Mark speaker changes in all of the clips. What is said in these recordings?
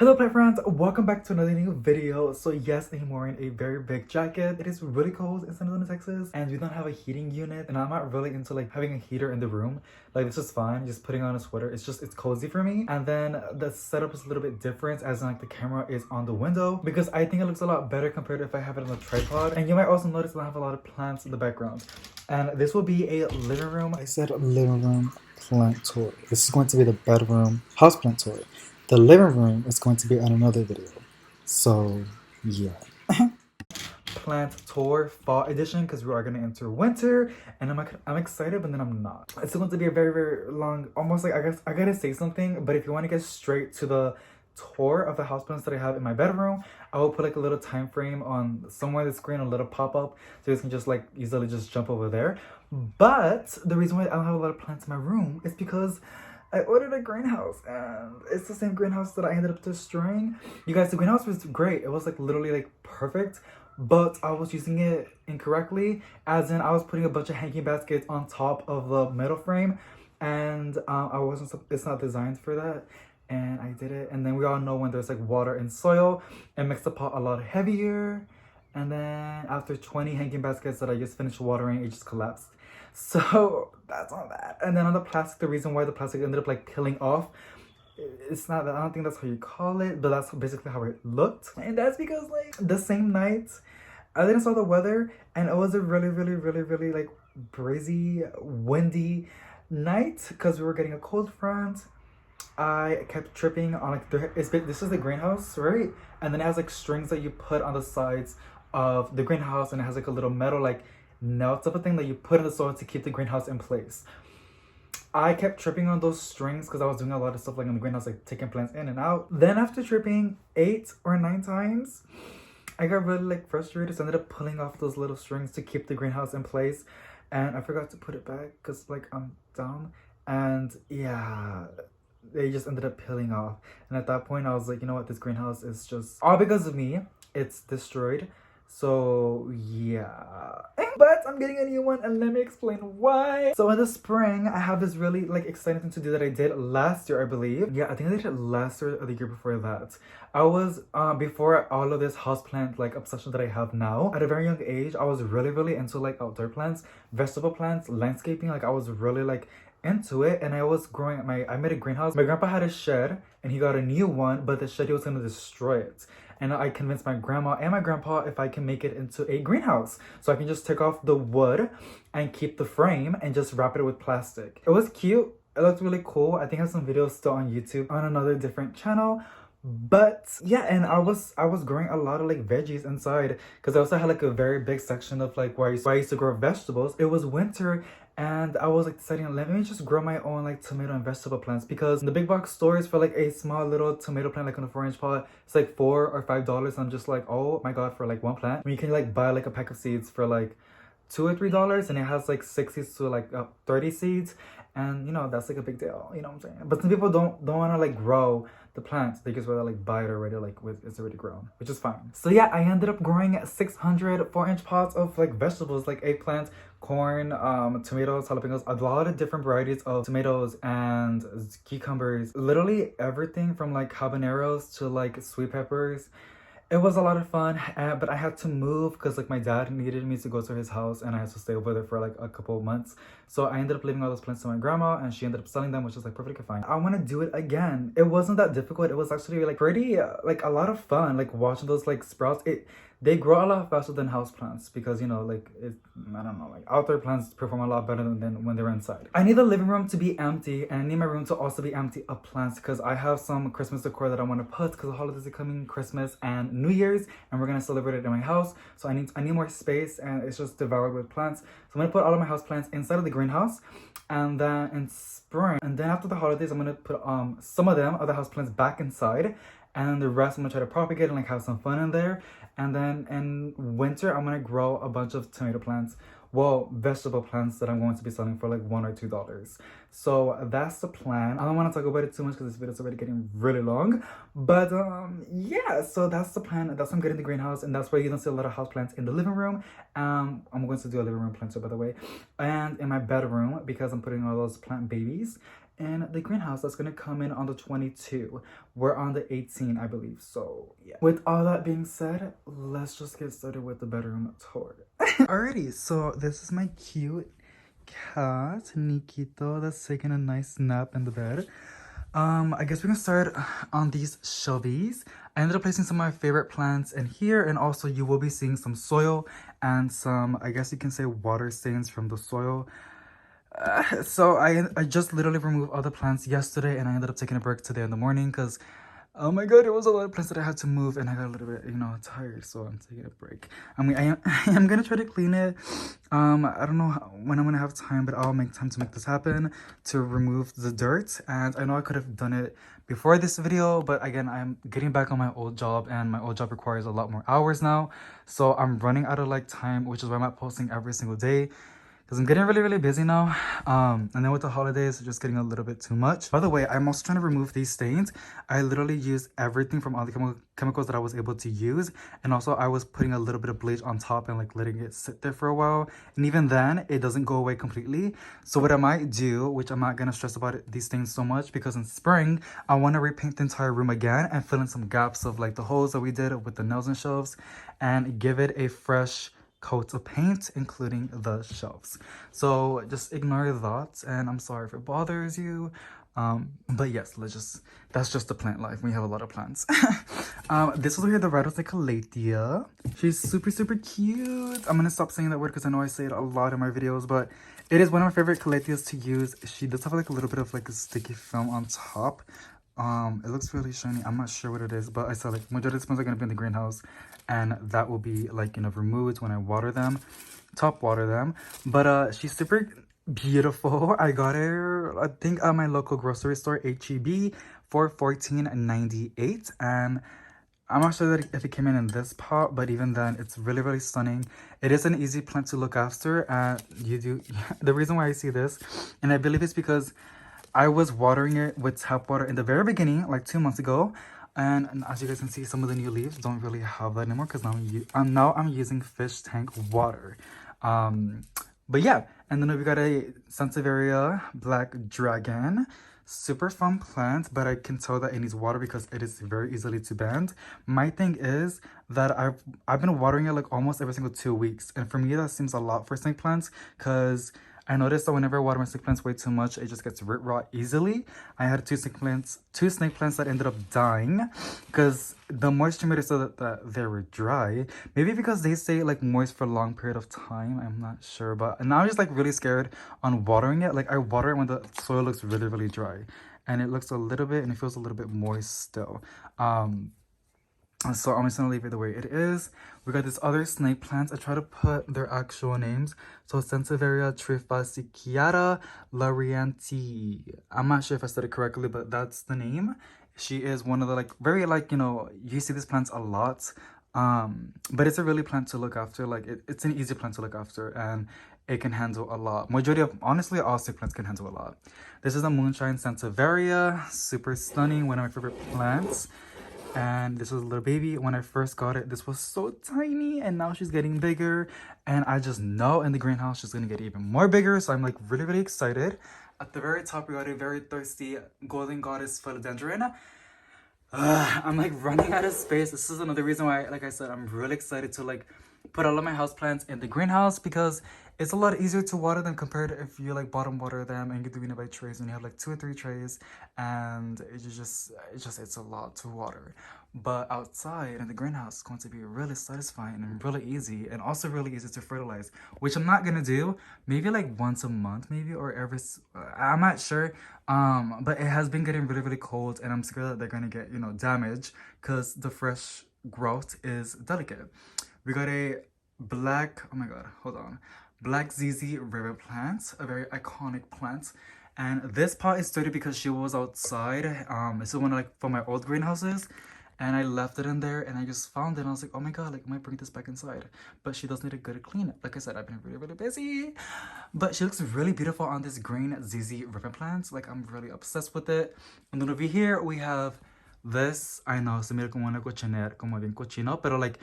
Speaker 1: Hello plant friends, welcome back to another new video. So yes, I'm wearing a very big jacket. It is really cold in San Antonio, Texas, and we don't have a heating unit, and I'm not really into like having a heater in the room. Like it's just fine, just putting on a sweater. It's cozy for me. And then the setup is a little bit different, as in like the camera is on the window, because I think it looks a lot better compared to if I have it on a tripod. And you might also notice that I have a lot of plants in the background. And this will be a living room. I said living room plant tour. This is going to be the bedroom houseplant tour. The living room is going to be on another video. So, yeah. Plant tour fall edition, because we are going to enter winter, and I'm excited, but then I'm not. It's going to be a very long, almost like, I guess I gotta say something, but if you want to get straight to the tour of the houseplants that I have in my bedroom, I will put like a little time frame on somewhere on the screen, a little pop-up, so you can just like easily just jump over there. But the reason why I don't have a lot of plants in my room is because I ordered a greenhouse, and it's the same greenhouse that I ended up destroying. You guys, the greenhouse was great. It was like literally like perfect, but I was using it incorrectly, as in I was putting a bunch of hanging baskets on top of the metal frame, and it's not designed for that, and I did it. And then we all know when there's like water and soil, it makes the pot a lot heavier. And then after 20 hanging baskets that I just finished watering, it just collapsed. So that's on that. And then on the plastic, the reason why the plastic ended up like peeling off, it's not that, I don't think that's how you call it, but that's basically how it looked. And that's because like the same night I didn't saw the weather, and it was a really like breezy, windy night because we were getting a cold front. I kept tripping on like this is the greenhouse, right? And then it has like strings that you put on the sides of the greenhouse, and it has like a little metal like nail type of thing that you put in the soil to keep the greenhouse in place. I kept tripping on those strings because I was doing a lot of stuff like in the greenhouse, like taking plants in and out. Then after tripping 8 or 9 times, I got really like frustrated, so I ended up pulling off those little strings to keep the greenhouse in place, and I forgot to put it back because like I'm dumb. And yeah, they just ended up peeling off. And at that point I was like, you know what, this greenhouse is just all because of me. It's destroyed. So yeah, but I'm getting a new one, and let me explain why. So in the spring, I have this really like exciting thing to do that I did last year, I believe. Yeah, I think I did it last year or the year before that. I was before all of this houseplant like obsession that I have now, at a very young age, I was really into like outdoor plants, vegetable plants, landscaping. Like I was really like into it, and I was growing I made a greenhouse. My grandpa had a shed, and he got a new one, but the shed, he was gonna destroy it. And I convinced my grandma and my grandpa if I can make it into a greenhouse, so I can just take off the wood and keep the frame and just wrap it with plastic. It was cute, it looked really cool. I think I have some videos still on YouTube on another different channel. But yeah, and I was growing a lot of like veggies inside, because I also had like a very big section of like where I used to grow vegetables. It was winter, and I was like deciding, let me just grow my own like tomato and vegetable plants, because in the big box stores for like a small little tomato plant like on a 4-inch pot, it's like $4 or $5. I'm just like, oh my god, for like one plant, when you can like buy like a pack of seeds for like $2 or $3, and it has like 60 to like 30 seeds, and you know that's like a big deal, you know what I'm saying? But some people don't want to like grow the plants, they just rather like buy it already, like it's already grown, which is fine. So yeah, I ended up growing 600 4-inch pots of like vegetables, like eggplant, corn, tomatoes, jalapenos, a lot of different varieties of tomatoes and cucumbers, literally everything from like habaneros to like sweet peppers. It was a lot of fun, but I had to move because like my dad needed me to go to his house, and I had to stay over there for like a couple of months. So I ended up leaving all those plants to my grandma, and she ended up selling them, which is like perfectly fine. I want to do it again. It wasn't that difficult. It was actually like pretty like a lot of fun, like watching those like sprouts. They grow a lot faster than house plants, because you know, like I don't know, like outdoor plants perform a lot better than when they're inside. I need the living room to be empty, and I need my room to also be empty of plants, because I have some Christmas decor that I want to put, because the holidays are coming, Christmas and New Year's, and we're gonna celebrate it in my house. So I need more space, and it's just devoured with plants. So I'm gonna put all of my house plants inside of the greenhouse, and then in spring, and then after the holidays, I'm gonna put some of them, other house plants, back inside, and the rest I'm gonna try to propagate and like have some fun in there. And then in winter, I'm gonna grow a bunch of tomato plants, well, vegetable plants that I'm going to be selling for like $1 or $2. So that's the plan. I don't want to talk about it too much because this video is already getting really long, but yeah, so that's the plan. That's why I'm getting the greenhouse, and that's why you don't see a lot of house plants in the living room. I'm going to do a living room plant tour, by the way, and in my bedroom, because I'm putting all those plant babies in the greenhouse that's gonna come in on the 22. We're on the 18, I believe. So yeah. With all that being said, let's just get started with the bedroom tour. Alrighty, so this is my cute cat, Nikito, that's taking a nice nap in the bed. I guess we can start on these shelvies. I ended up placing some of my favorite plants in here, and also you will be seeing some soil and some, I guess you can say, water stains from the soil. So I just literally removed all the plants yesterday, and I ended up taking a break today in the morning because, oh my god, it was a lot of plants that I had to move, and I got a little bit, tired, so I'm taking a break. I mean, I am gonna try to clean it. I don't know when I'm gonna have time, but I'll make time to make this happen, to remove the dirt. And I know I could have done it before this video, but again, I'm getting back on my old job, and my old job requires a lot more hours now, so I'm running out of like time, which is why I'm not posting every single day, because I'm getting really busy now. And then with the holidays, it's just getting a little bit too much. By the way, I'm also trying to remove these stains. I literally used everything from all the chemicals that I was able to use, and also I was putting a little bit of bleach on top and like letting it sit there for a while, and even then it doesn't go away completely. So what I might do, which I'm not gonna stress about these stains so much, because in spring I want to repaint the entire room again and fill in some gaps of like the holes that we did with the nails and shelves, and give it a fresh coat of paint, including the shelves. So just ignore that, and I'm sorry if it bothers you. But yes, that's just the plant life. We have a lot of plants. This is here, the rattlesnake calathea. She's super cute. I'm gonna stop saying that word because I know I say it a lot in my videos, but it is one of my favorite calatheas to use. She does have like a little bit of like a sticky film on top. It looks really shiny. I'm not sure what it is, but I said like majority of the plants are gonna be in the greenhouse, and that will be like removed when I water them, top water them. But she's super beautiful. I got her, I think, at my local grocery store, HEB, for $14.98, and I'm not sure that if it came in this pot, but even then, it's really stunning. It is an easy plant to look after, and you do. The reason why I see this, and I believe it's because I was watering it with tap water in the very beginning, like 2 months ago, and as you guys can see, some of the new leaves don't really have that anymore because now I'm using fish tank water. But yeah, and then we got a Sansevieria Black Dragon. Super fun plant, but I can tell that it needs water because it is very easily to bend. My thing is that I've been watering it like almost every single 2 weeks, and for me that seems a lot for snake plants, because I noticed that whenever I water my snake plants way too much, it just gets root rot easily. I had two snake plants that ended up dying because the moisture made it so that they were dry. Maybe because they stay like moist for a long period of time. I'm not sure, but now I'm just like really scared on watering it. Like I water it when the soil looks really dry, and it looks a little bit, and it feels a little bit moist still. So I'm just gonna leave it the way it is. We got this other snake plants. I try to put their actual names. So Sansevieria trifasciata larianti. I'm not sure if I said it correctly, but that's the name. She is one of the like very like, you see these plants a lot. But it's a really plant to look after. Like it's an easy plant to look after, and it can handle a lot. Majority of, honestly, all snake plants can handle a lot. This is a moonshine Sansevieria, super stunning, one of my favorite plants. And this was a little baby. When I first got it, this was so tiny, and now she's getting bigger, and I just know in the greenhouse she's gonna get even more bigger, so I'm like really excited. At the very top, we got a very thirsty golden goddess philodendron. I'm like running out of space. This is another reason why, like I said, I'm really excited to like put all of my houseplants in the greenhouse, because it's a lot easier to water them compared to if you like bottom water them and you're doing it by trays, and you have like 2 or 3 trays, and it's a lot to water. But outside in the greenhouse, it's going to be really satisfying and really easy, and also really easy to fertilize, which I'm not gonna do. Maybe like once a month, maybe, or I'm not sure. But it has been getting really cold, and I'm scared that they're gonna get damaged because the fresh growth is delicate. We got a black, oh my god, hold on, black ZZ river plant, a very iconic plant. And this pot is dirty because she was outside. This is one of like from my old greenhouses, and I left it in there, and I just found it, and I was like, oh my god, like I might bring this back inside. But she does need a good clean. Like I said, I've been really busy, but she looks really beautiful on this green ZZ river plant. Like I'm really obsessed with it. And then over here we have this. I know se mira como una cochinera, como bien cochino, pero like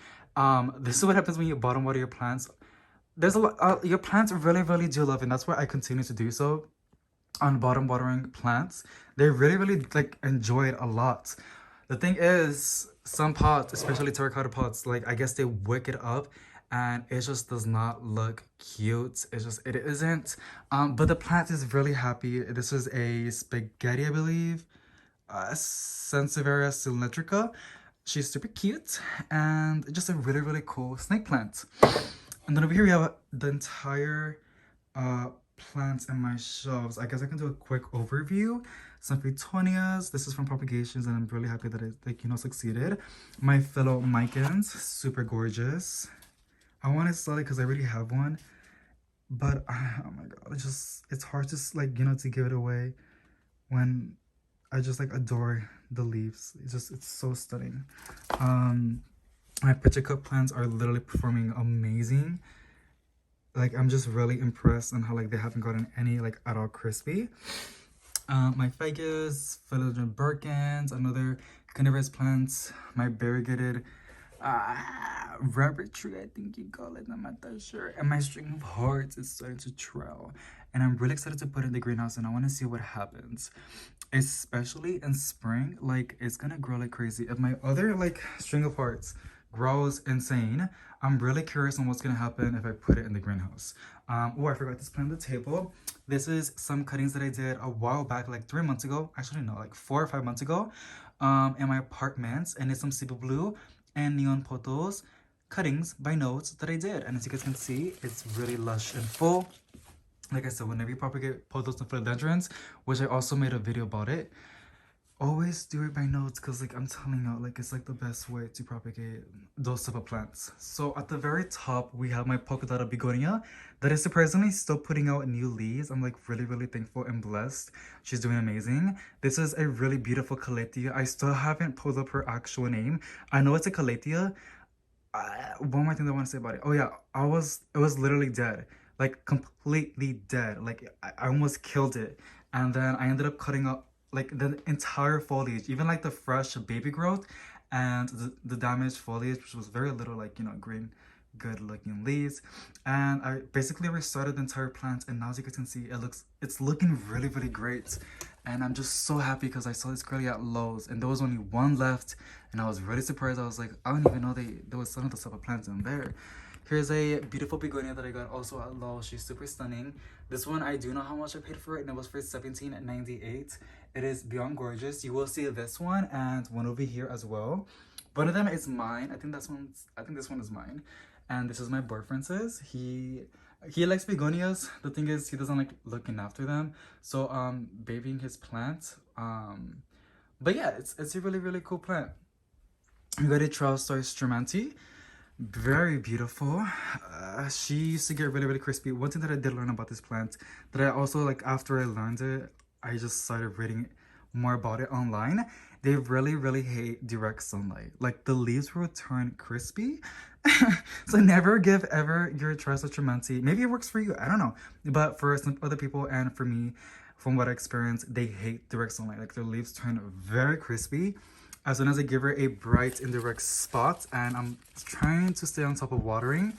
Speaker 1: this is what happens when you bottom water your plants. There's a lot, your plants really do love it, and that's why I continue to do so. on bottom watering plants, they really like enjoy it a lot. The thing is, some pots, especially terracotta pots, like I guess they wick it up and it just does not look cute. It isn't. But the plant is really happy. This is a spaghetti, I believe. Sansevieria cylindrica. She's super cute and just a really cool snake plant. And then over here we have the entire uh plants in my shelves. I guess I can do a quick overview. Some Fitonias. This is from Propagations, and I'm really happy that it succeeded. My Philomicans, super gorgeous. I want to sell it because I already have one, but oh my god, it's hard to like to give it away when I just like adore the leaves. It's so stunning. My Pitchicup plants are literally performing amazing. Like I'm just really impressed on how like they haven't gotten any like at all crispy. My Ficus, Philodendron Birkins, another coniferous plants. My variegated rubber tree, I think you call it. I'm not that sure. And my string of hearts is starting to trail, and I'm really excited to put it in the greenhouse, and I want to see what happens, especially in spring. Like it's gonna grow like crazy. If my other like string of hearts grows insane, I'm really curious on what's gonna happen if I put it in the greenhouse. Oh, I forgot to put on the table. This is some cuttings that I did a while back, like 3 months ago. Actually, no, like 4 or 5 months ago, in my apartments, and it's some Cebu Blue and Neon Potos cuttings by notes that I did. And as you guys can see, it's really lush and full. Like I said, whenever you propagate pothos and philodendrons, which I also made a video about it, always do it by notes, because like I'm telling you, like it's like the best way to propagate those type of plants. So at the very top we have my polka dotted begonia that is surprisingly still putting out new leaves. I'm like really thankful and blessed. She's doing amazing. This is a really beautiful calathea. I still haven't pulled up her actual name. I know it's a calathea. One more thing that I want to say about it. Oh yeah, it was literally dead, like completely dead. Like I almost killed it, and then I ended up cutting up like the entire foliage, even like the fresh baby growth and the damaged foliage, which was very little like green good looking leaves. And I basically restarted the entire plant, and now as you guys can see, it's looking really great. And I'm just so happy because I saw this girlie at Lowe's and there was only one left, and I was really surprised. I was like, I don't even know there was some of the type of plants in there. Here's a beautiful begonia that I got also at Lowe's. She's super stunning. This one, I do know how much I paid for it, and it was for $17.98. It is beyond gorgeous. You will see this one and one over here as well. One of them is mine. I think this one is mine. And this is my boyfriend's. He likes begonias. The thing is, he doesn't like looking after them. So babying his plant. But yeah, it's a really cool plant. We got a Trailstar Stramanti. Very beautiful. She used to get really crispy. One thing that I did learn about this plant, that I also like after I learned it, I just started reading more about it online. They really hate direct sunlight. Like the leaves will turn crispy. So never give ever your Trailstar Stramanti. Maybe it works for you, I don't know. But for some other people and for me, from what I experienced, they hate direct sunlight. Like their leaves turn very crispy as soon as I give her a bright indirect spot. And I'm trying to stay on top of watering.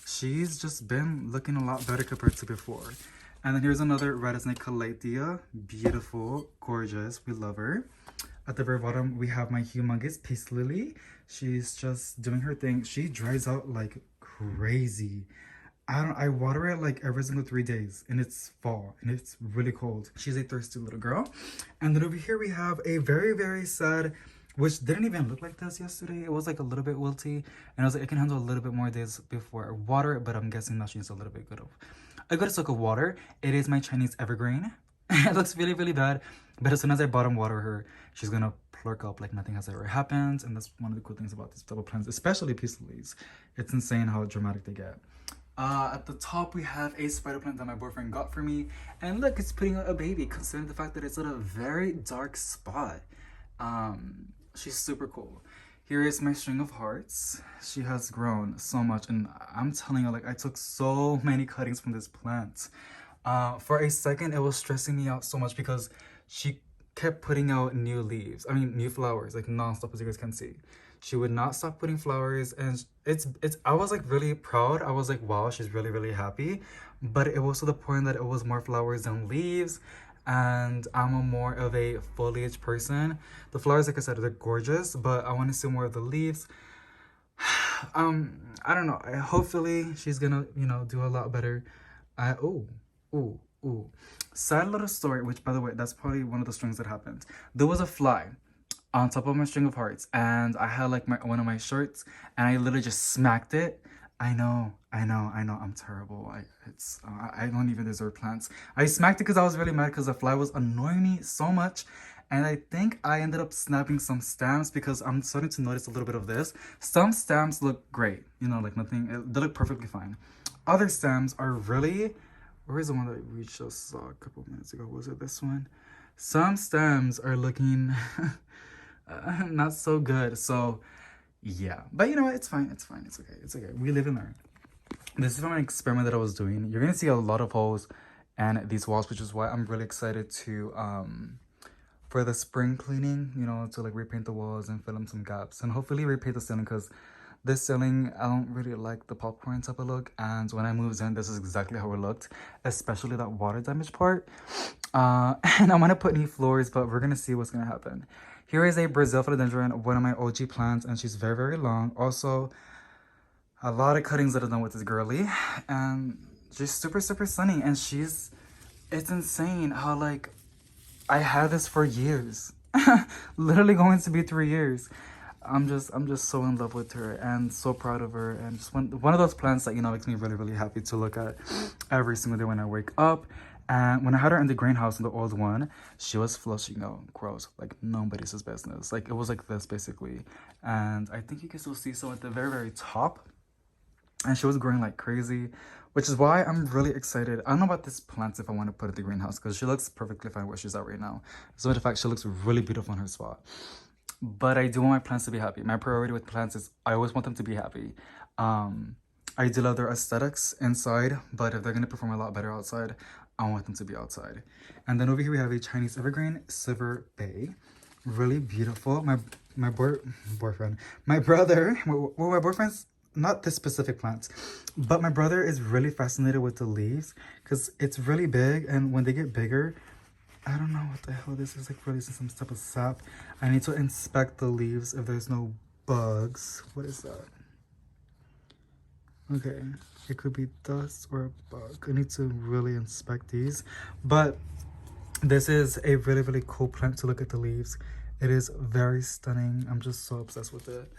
Speaker 1: She's just been looking a lot better compared to before. And then here's another red snake calathea. Beautiful, gorgeous, we love her. At the very bottom we have my humongous peace lily. She's just doing her thing. She dries out like crazy. I water it like every single 3 days, and it's fall and it's really cold. She's a thirsty little girl. And then over here we have a very sad, which didn't even look like this yesterday. It was like a little bit wilty, and I was like, I can handle a little bit more days before I water it, but I'm guessing now she needs a little bit good of a good soak of water. It is my Chinese evergreen. It looks really bad, but as soon as I bottom water her, she's gonna plurk up like nothing has ever happened. And that's one of the cool things about these double plants, especially peace lilies. It's insane how dramatic they get. At the top we have a spider plant that my boyfriend got for me, and look, it's putting out a baby, considering the fact that it's at a very dark spot. She's super cool. Here is my string of hearts. She has grown so much, and I'm telling you, like, I took so many cuttings from this plant. For a second it was stressing me out so much because she kept putting out new leaves, new flowers, like non-stop, as you guys can see. She would not stop putting flowers, and I was like really proud. I was like, wow, she's really happy. But it was to the point that it was more flowers than leaves, and I'm a more of a foliage person. The flowers, like I said, they're gorgeous, but I want to see more of the leaves. I don't know. Hopefully she's gonna, you know, do a lot better. Oh, ooh, ooh. Sad little story, which by the way, that's probably one of the strings that happened. There was a fly on top of my string of hearts, and I had like one of my shirts, and I literally just smacked it. I know, I'm terrible. I don't even deserve plants. I smacked it because I was really mad because the fly was annoying me so much. And I think I ended up snapping some stamps because I'm starting to notice a little bit of this. Some stamps look great, you know, like nothing, they look perfectly fine. Other stamps are really, where is the one that we just saw a couple minutes ago? Was it this one? Some stems are looking not so good. So yeah, but you know what? It's fine. It's fine. It's okay. It's okay. We live and learn. This is from an experiment that I was doing. You're gonna see a lot of holes and these walls, which is why I'm really excited to for the spring cleaning, you know, to like repaint the walls and fill in some gaps and hopefully repaint the ceiling, because this ceiling, I don't really like the popcorn type of look, and when I moved in, this is exactly how it looked, especially that water damage part. And I'm gonna put new floors, but we're gonna see what's gonna happen. Here is a Brazil philodendron, one of my OG plants, and she's very, very long. Also, a lot of cuttings that are done with this girly, and she's super, super stunning, and it's insane how like I had this for years. Literally going to be 3 years. I'm just so in love with her and so proud of her, and just one of those plants that, you know, makes me really, really happy to look at every single day when I wake up. And when I had her in the greenhouse, in the old one, she was flushing out gross like nobody's business. Like it was like this basically, and I think you can still see some at the very, very top. And she was growing like crazy, which is why I'm really excited. I don't know about this plant if I want to put it in the greenhouse, because she looks perfectly fine where she's at right now. As a matter of fact, she looks really beautiful in her spot. But I do want my plants to be happy. My priority with plants is I always want them to be happy. I do love their aesthetics inside, but if they're going to perform a lot better outside, I want them to be outside. And then over here we have a Chinese evergreen, Silver Bay. Really beautiful. My boyfriend, my brother, well, my boyfriend's not this specific plant, but my brother is really fascinated with the leaves because it's really big, and when they get bigger, I don't know what the hell this is, like releasing some type of sap. I need to inspect the leaves if there's no bugs. What is that? Okay, it could be dust or a bug. I need to really inspect these, but this is a really, really cool plant to look at the leaves. It is very stunning. I'm just so obsessed with it.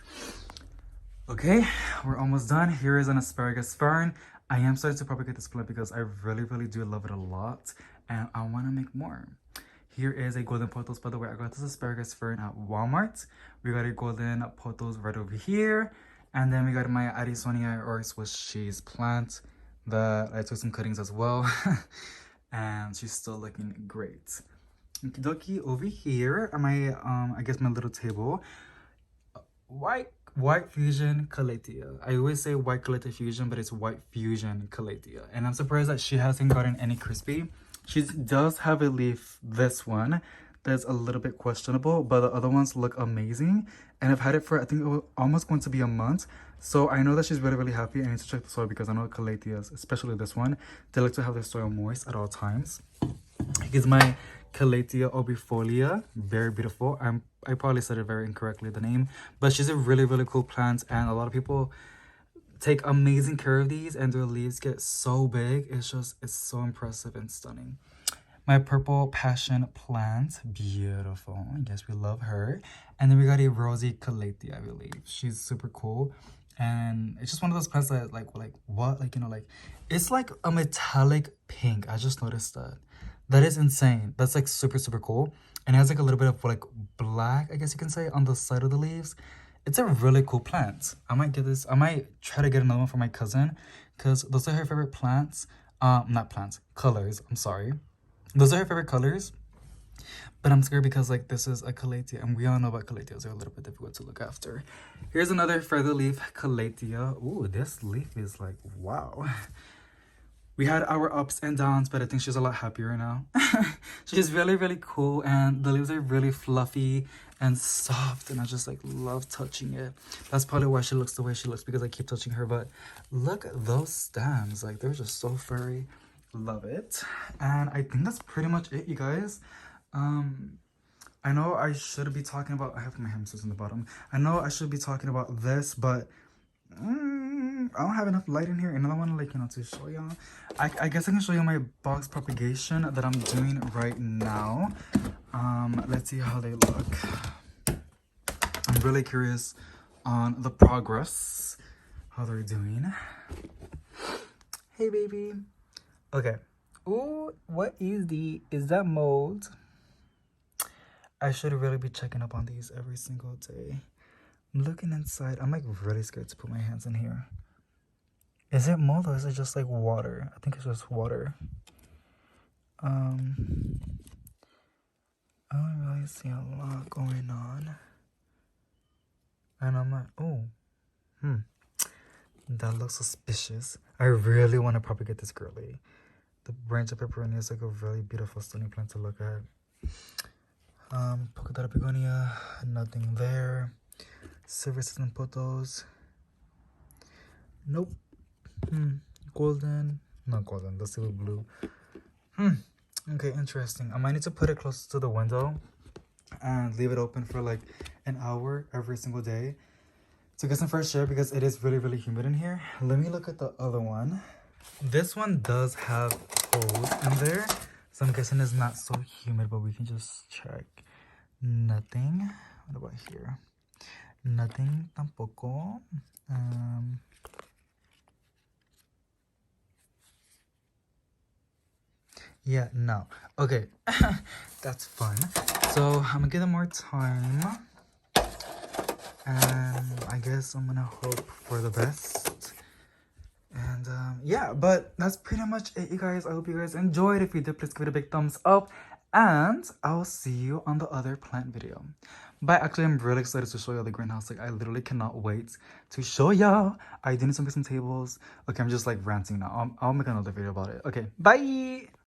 Speaker 1: Okay, we're almost done. Here is an asparagus fern. I am starting to propagate this plant because I really, really do love it a lot, and I want to make more. Here is a golden pothos. By the way, I got this asparagus fern at Walmart. We got a golden pothos right over here, and then we got my Arizonia or Swiss cheese plant that I took some cuttings as well, and she's still looking great. Okie dokie. Over here are my I guess my little table. White Fusion Calathea. I always say White Calathea Fusion, but it's White Fusion Calathea. And I'm surprised that she hasn't gotten any crispy. She does have a leaf, this one, that's a little bit questionable, but the other ones look amazing. And I've had it for, I think, almost going to be a month. So I know that she's really, really happy. I need to check the soil because I know Calatheas, especially this one, they like to have their soil moist at all times. Here's my Calathea obifolia, very beautiful. I probably said it very incorrectly, the name, but she's a really, really cool plant, and a lot of people take amazing care of these, and their leaves get so big. It's so impressive and stunning. My purple passion plant, beautiful. Yes, we love her. And then we got a rosy Calathea, I believe. She's super cool, and it's just one of those plants that like what, like, you know, like it's like a metallic pink. I just noticed that. That is insane. That's like super, super cool. And it has like a little bit of like black, I guess you can say, on the side of the leaves. It's a really cool plant. I might get this. I might try to get another one for my cousin because those are her favorite plants. Not plants, colors. I'm sorry. Those are her favorite colors. But I'm scared because like this is a Calathea, and we all know about Calatheas are a little bit difficult to look after. Here's another feather leaf Calathea. Ooh, this leaf is like, wow. We had our ups and downs, but I think she's a lot happier now. She's really, really cool, and the leaves are really fluffy and soft, and I just like love touching it. That's probably why she looks the way she looks, because I keep touching her. But look at those stems, like they're just so furry. Love it. And I think that's pretty much it, you guys. I know I should be talking about, I have my hamsters in the bottom. I know I should be talking about this, but I don't have enough light in here, and I don't want to, like, you know, to show y'all. I guess I can show you my box propagation that I'm doing right now. Let's see how they look. I'm really curious on the progress, how they're doing. Hey, baby. Okay. Ooh, what is that mold? I should really be checking up on these every single day. I'm looking inside. I'm like really scared to put my hands in here. Is it mold or is it just like water? I think it's just water. I don't really see a lot going on. And I'm like, oh, that looks suspicious. I really want to propagate this girly. The branch of pepperoni is like a really beautiful stunning plant to look at. Polka dot begonia, nothing there. Silver system potos. Nope. Golden. Not golden, the silver blue. Okay, interesting. I might need to put it close to the window and leave it open for like an hour every single day to get some fresh air because it is really, really humid in here. Let me look at the other one. This one does have holes in there, so I'm guessing it's not so humid, but we can just check. Nothing. What about here? Nothing tampoco. Yeah, no. Okay. That's fun. So I'm gonna give them more time. And I guess I'm gonna hope for the best. And yeah, but that's pretty much it, you guys. I hope you guys enjoyed. If you did, please give it a big thumbs up. And I'll see you on the other plant video. But actually, I'm really excited to show y'all the greenhouse. Like, I literally cannot wait to show y'all. I did need to make some tables. Okay, I'm just like ranting now. I'll make another video about it. Okay, bye!